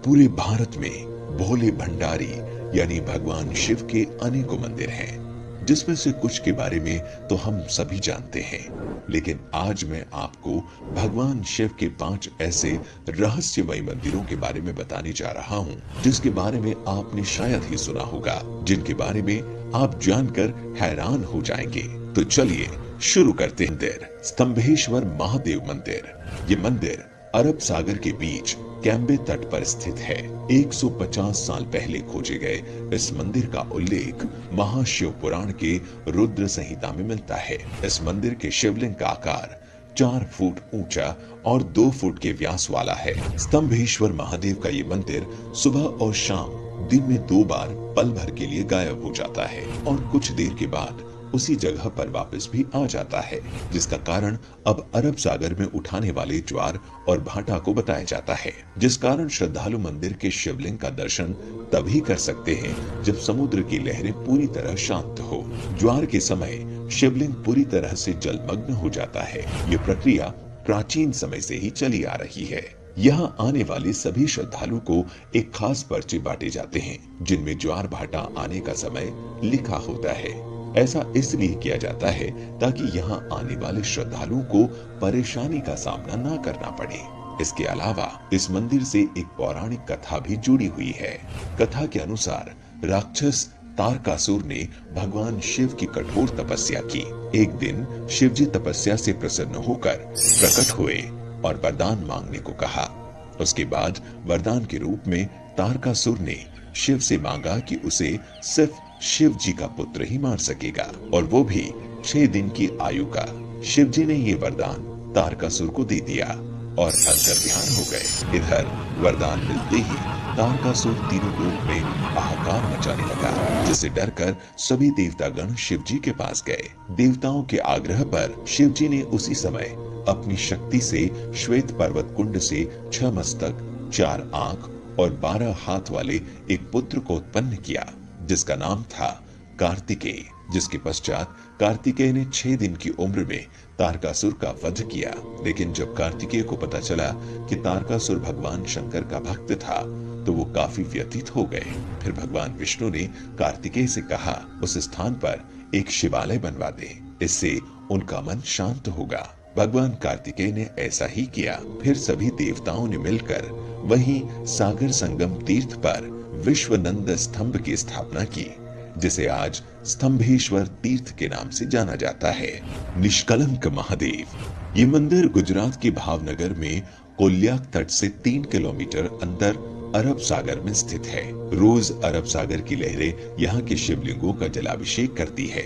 पूरे भारत में भोले भंडारी यानी भगवान शिव के अनेकों मंदिर हैं, जिसमें से कुछ के बारे में तो हम सभी जानते हैं। लेकिन आज मैं आपको भगवान शिव के 5 ऐसे रहस्यमय मंदिरों के बारे में बताने जा रहा हूं, जिसके बारे में आपने शायद ही सुना होगा, जिनके बारे में आप जानकर हैरान हो जाएंगे। तो चलिए शुरू करते हैं। मंदिर स्तंभेश्वर महादेव मंदिर। ये मंदिर अरब सागर के बीच कैम्बे तट पर स्थित है। 150 साल पहले खोजे गए इस मंदिर का उल्लेख महाशिव पुराण के रुद्र संहिता में मिलता है। इस मंदिर के शिवलिंग का आकार 4 फुट ऊंचा और 2 फुट के व्यास वाला है। स्तंभेश्वर महादेव का ये मंदिर सुबह और शाम दिन में 2 बार पल भर के लिए गायब हो जाता है और कुछ देर के बाद उसी जगह पर वापस भी आ जाता है, जिसका कारण अब अरब सागर में उठाने वाले ज्वार और भाटा को बताया जाता है, जिस कारण श्रद्धालु मंदिर के शिवलिंग का दर्शन तभी कर सकते हैं जब समुद्र की लहरें पूरी तरह शांत हो। ज्वार के समय शिवलिंग पूरी तरह से जलमग्न हो जाता है। ये प्रक्रिया प्राचीन समय से ही चली आ रही है। यहाँ आने वाले सभी श्रद्धालु को एक खास पर्चे बांटे जाते हैं, जिनमें ज्वार भाटा आने का समय लिखा होता है। ऐसा इसलिए किया जाता है ताकि यहाँ आने वाले श्रद्धालुओं को परेशानी का सामना न करना पड़े। इसके अलावा इस मंदिर से एक पौराणिक कथा भी जुड़ी हुई है। कथा के अनुसार राक्षस तारकासुर ने भगवान शिव की कठोर तपस्या की। एक दिन शिवजी तपस्या से प्रसन्न होकर प्रकट हुए और वरदान मांगने को कहा। उसके बाद वरदान के रूप में तारकासुर ने शिव से मांगा कि उसे सिर्फ शिव जी का पुत्र ही मार सकेगा, और वो भी 6 दिन की आयु का। शिव जी ने ये वरदान तारकासुर को दे दिया और अंतर्ध्यान हो गए। इधर वरदान मिलते ही तारकासुर तीनों लोक में हाहाकार मचाने लगा, जिससे डरकर सभी देवतागण शिव जी के पास गए। देवताओं के आग्रह पर शिव जी ने उसी समय अपनी शक्ति से श्वेत पर्वत कुंड से 6 मस्तक, 4 आंख और 12 हाथ वाले एक पुत्र को उत्पन्न किया, जिसका नाम था कार्तिकेय। जिसके पश्चात कार्तिकेय ने 6 दिन की उम्र में तारकासुर का वध किया। लेकिन जब कार्तिकेय को पता चला कि तारकासुर भगवान शंकर का भक्त था, तो वो काफी व्यथित हो गए। फिर भगवान विष्णु ने कार्तिकेय से कहा, उस स्थान पर एक शिवालय बनवा दे, इससे उनका मन शांत होगा। भगवान कार्तिकेय ने ऐसा ही किया। फिर सभी देवताओं ने मिलकर वहीं सागर संगम तीर्थ पर विश्वनंद स्तंभ की स्थापना की, जिसे आज स्तंभेश्वर तीर्थ के नाम से जाना जाता है। निष्कलंक महादेव। ये मंदिर गुजरात के भावनगर में कोल्याक तट से 3 किलोमीटर अंदर अरब सागर में स्थित है। रोज अरब सागर की लहरें यहाँ के शिवलिंगों का जलाभिषेक करती है।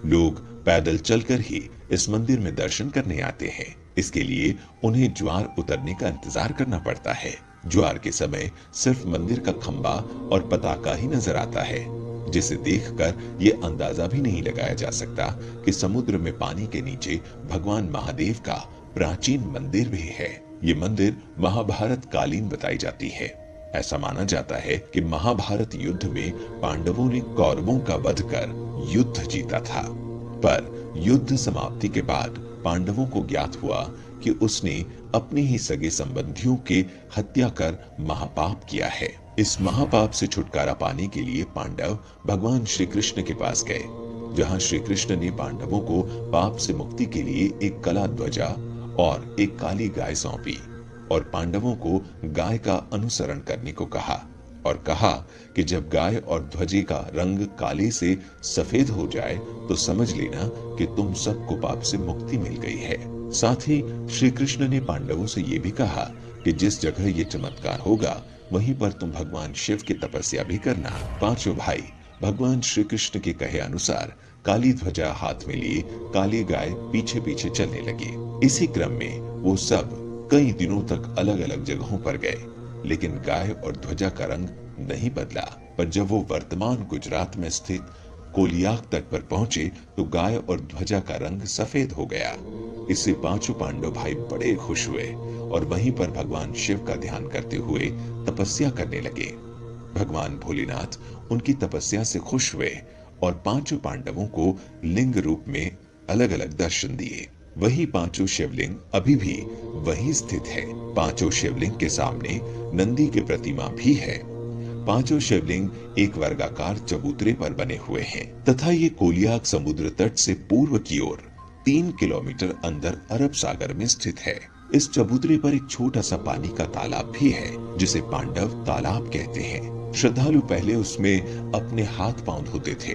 लोग पैदल चलकर ही इस मंदिर में दर्शन करने आते हैं। इसके लिए उन्हें ज्वार उतरने का इंतजार करना पड़ता है। ज्वार के समय सिर्फ मंदिर का खंबा और पताका ही नजर आता है, जिसे देखकर ये अंदाजा भी नहीं लगाया जा सकता कि समुद्र में पानी के नीचे भगवान महादेव का प्राचीन मंदिर भी है। ये मंदिर महाभारत कालीन बताई जाती है। ऐसा माना जाता है कि महाभारत युद्ध में पांडवों ने कौरवों का वध कर युद्ध जीता था, पर युद्ध समाप्ति के बाद पांडवों को ज्ञात हुआ कि उसने अपने ही सगे संबंधियों के हत्या कर महापाप किया है। इस महापाप से छुटकारा पाने के लिए पांडव भगवान श्री कृष्ण के पास गए, जहां श्री कृष्ण ने पांडवों को पाप से मुक्ति के लिए एक कला ध्वजा और एक काली गाय सौंपी और पांडवों को गाय का अनुसरण करने को कहा, और कहा कि जब गाय और ध्वजे का रंग काले से सफेद हो जाए तो समझ लेना कि तुम सबको पाप से मुक्ति मिल गई है। साथ ही श्री कृष्ण ने पांडवों से ये भी कहा कि जिस जगह ये चमत्कार होगा वहीं पर तुम भगवान शिव की तपस्या भी करना। पांचों भाई भगवान श्री कृष्ण के कहे अनुसार काली ध्वजा हाथ में लिए काली गाय पीछे पीछे चलने लगे। इसी क्रम में वो सब कई दिनों तक अलग अलग जगहों पर गए, लेकिन गाय और ध्वजा का रंग नहीं बदला। पर जब वो वर्तमान गुजरात में स्थित कोलियाक तट पर पहुंचे तो गाय और ध्वजा का रंग सफेद हो गया। इससे पांचों पांडव भाई बड़े खुश हुए और वहीं पर भगवान शिव का ध्यान करते हुए तपस्या करने लगे। भगवान भोलेनाथ उनकी तपस्या से खुश हुए और पांचों पांडवों को लिंग रूप में अलग अलग दर्शन दिए। वही पांचों शिवलिंग अभी भी वहीं स्थित है। पांचों शिवलिंग के सामने नंदी की प्रतिमा भी है। पांचों शिवलिंग एक वर्गाकार चबूतरे पर बने हुए हैं तथा ये कोलियाक समुद्र तट से पूर्व की ओर 3 किलोमीटर अंदर अरब सागर में स्थित है। इस चबूतरे पर एक छोटा सा पानी का तालाब भी है जिसे पांडव तालाब कहते हैं। श्रद्धालु पहले उसमें अपने हाथ पांव धोते थे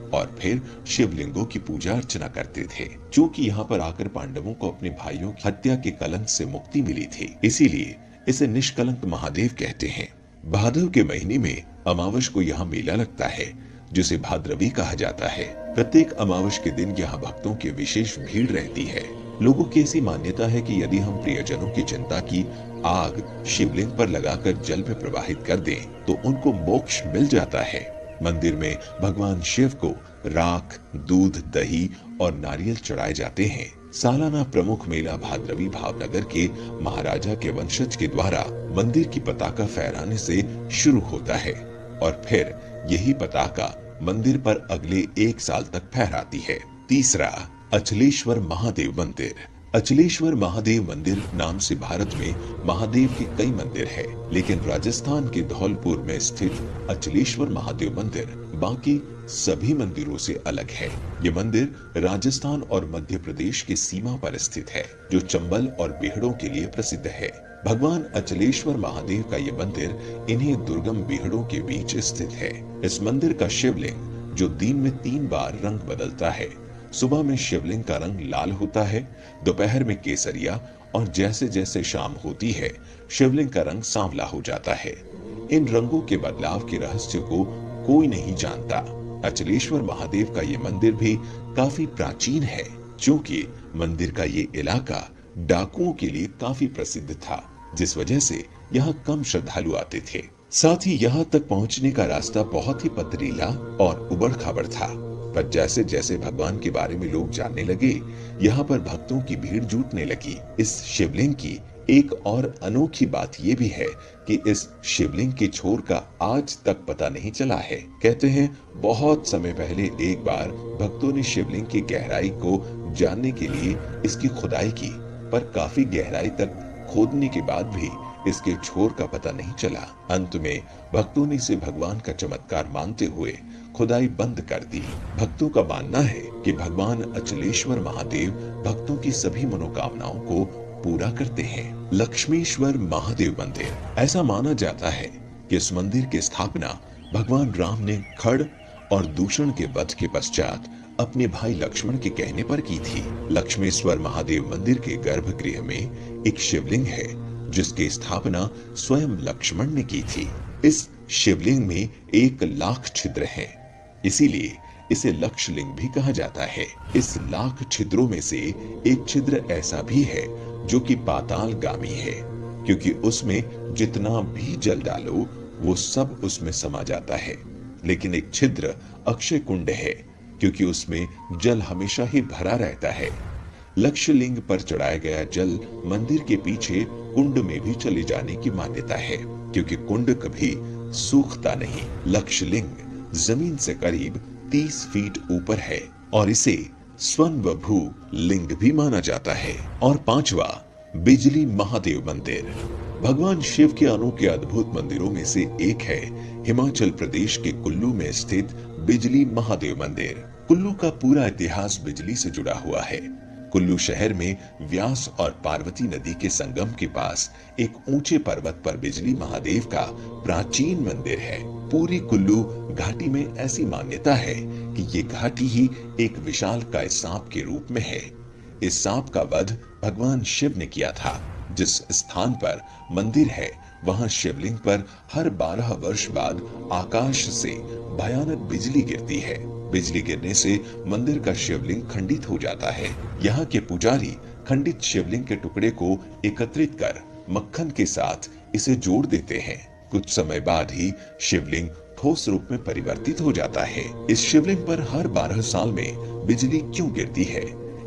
और फिर शिवलिंगों की पूजा अर्चना करते थे। क्योंकि यहाँ पर आकर पांडवों को अपने भाइयों की हत्या के कलंक से मुक्ति मिली थी, इसीलिए इसे निष्कलंक महादेव कहते हैं। भादव के महीने में अमावस को यहाँ मेला लगता है जिसे भाद्रवी कहा जाता है। प्रत्येक अमावस के दिन यहाँ भक्तों की विशेष भीड़ रहती है। लोगों की ऐसी मान्यता है कि यदि हम प्रियजनों की चिंता की आग शिवलिंग पर लगाकर जल में प्रवाहित कर दें तो उनको मोक्ष मिल जाता है। मंदिर में भगवान शिव को राख, दूध, दही और नारियल चढ़ाए जाते हैं। सालाना प्रमुख मेला भाद्रवी भावनगर के महाराजा के वंशज के द्वारा मंदिर की पताका फहराने से शुरू होता है और फिर यही पताका मंदिर पर अगले 1 साल तक फहराती है। तीसरा, अचलेश्वर महादेव मंदिर। अचलेश्वर महादेव मंदिर नाम से भारत में महादेव के कई मंदिर है, लेकिन राजस्थान के धौलपुर में स्थित अचलेश्वर महादेव मंदिर बाकी सभी मंदिरों से अलग है। ये मंदिर राजस्थान और मध्य प्रदेश की सीमा पर स्थित है, जो चंबल और बीहड़ों के लिए प्रसिद्ध है। भगवान अचलेश्वर महादेव का ये मंदिर इन्हीं दुर्गम बीहड़ों के बीच स्थित है। इस मंदिर का शिवलिंग, जो दिन में 3 बार रंग बदलता है, सुबह में शिवलिंग का रंग लाल होता है, दोपहर में केसरिया और जैसे जैसे शाम होती है शिवलिंग का रंग सांवला हो जाता है। इन रंगों के बदलाव के रहस्य को कोई नहीं जानता। अचलेश्वर महादेव का ये मंदिर भी काफी प्राचीन है, क्योंकि मंदिर का ये इलाका डाकुओं के लिए काफी प्रसिद्ध था, जिस वजह से यहाँ कम श्रद्धालु आते थे। साथ ही यहाँ तक पहुँचने का रास्ता बहुत ही पथरीला और उबड़ खाबड़ था। पर जैसे जैसे भगवान के बारे में लोग जानने लगे, यहाँ पर भक्तों की भीड़ जुटने लगी। इस शिवलिंग की एक और अनोखी बात ये भी है कि इस शिवलिंग के छोर का आज तक पता नहीं चला है। कहते हैं बहुत समय पहले एक बार भक्तों ने शिवलिंग की गहराई को जानने के लिए इसकी खुदाई की, पर काफी गहराई तक खोदने के बाद भी इसके छोर का पता नहीं चला। अंत में भक्तों ने इसे भगवान का चमत्कार मानते हुए खुदाई बंद कर दी। भक्तों का मानना है कि भगवान अचलेश्वर महादेव भक्तों की सभी मनोकामनाओं को पूरा करते हैं। लक्ष्मीश्वर महादेव मंदिर। ऐसा माना जाता है कि इस मंदिर की स्थापना भगवान राम ने खड़ और दूषण के वध के पश्चात अपने भाई लक्ष्मण के कहने पर की थी। लक्ष्मेश्वर महादेव मंदिर के गर्भगृह में एक शिवलिंग है, जिसकी स्थापना स्वयं लक्ष्मण ने की थी। इस शिवलिंग में 1,00,000 छिद्र हैं, इसीलिए इसे लक्षलिंग भी कहा जाता है। इस 1,00,000 छिद्रों में से एक छिद्र ऐसा भी है जो कि पातालगामी है, क्योंकि उसमें जितना भी जल डालो वो सब उसमें समा जाता है। लेकिन एक छिद्र अक्षय कुंड है, क्योंकि उसमें जल हमेशा ही भरा रहता है। लक्षलिंग पर चढ़ाया गया जल मंदिर के पीछे कुंड में भी चले जाने की मान्यता है, क्योंकि कुंड कभी सूखता नहीं। लक्षलिंग जमीन से करीब 30 फीट ऊपर है और इसे स्वयंभू लिंग भी माना जाता है। और 5वां, बिजली महादेव मंदिर। भगवान शिव के अनोखे अद्भुत मंदिरों में से एक है हिमाचल प्रदेश के कुल्लू में स्थित बिजली महादेव मंदिर। कुल्लू का पूरा इतिहास बिजली से जुड़ा हुआ है। कुल्लू शहर में व्यास और पार्वती नदी के संगम के पास एक ऊंचे पर्वत पर बिजली महादेव का प्राचीन मंदिर है। पूरी कुल्लू घाटी में ऐसी मान्यता है कि ये घाटी ही एक विशालकाय सांप के रूप में है। इस सांप का वध भगवान शिव ने किया था। जिस स्थान पर मंदिर है वहां शिवलिंग पर हर 12 वर्ष बाद आकाश से भयानक बिजली गिरती है। बिजली गिरने से मंदिर का शिवलिंग खंडित हो जाता है। यहाँ के पुजारी खंडित शिवलिंग के टुकड़े को एकत्रित कर मक्खन के साथ इसे जोड़ देते हैं। कुछ समय बाद ही शिवलिंग ठोस रूप में परिवर्तित हो जाता है। इस शिवलिंग पर हर 12 साल में बिजली क्यों गिरती है,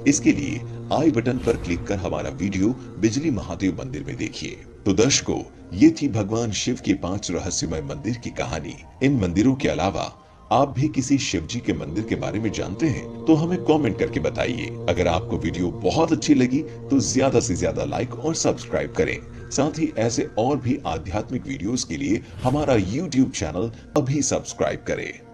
इसके लिए आई बटन पर क्लिक कर हमारा वीडियो बिजली महादेव मंदिर में देखिए। तो दर्शकों, ये थी भगवान शिव के 5 रहस्यमय मंदिर की कहानी। इन मंदिरों के अलावा आप भी किसी शिव जी के मंदिर के बारे में जानते हैं तो हमें कमेंट करके बताइए। अगर आपको वीडियो बहुत अच्छी लगी तो ज्यादा से ज्यादा लाइक और सब्सक्राइब करें। साथ ही ऐसे और भी आध्यात्मिक वीडियोस के लिए हमारा YouTube चैनल अभी सब्सक्राइब करें।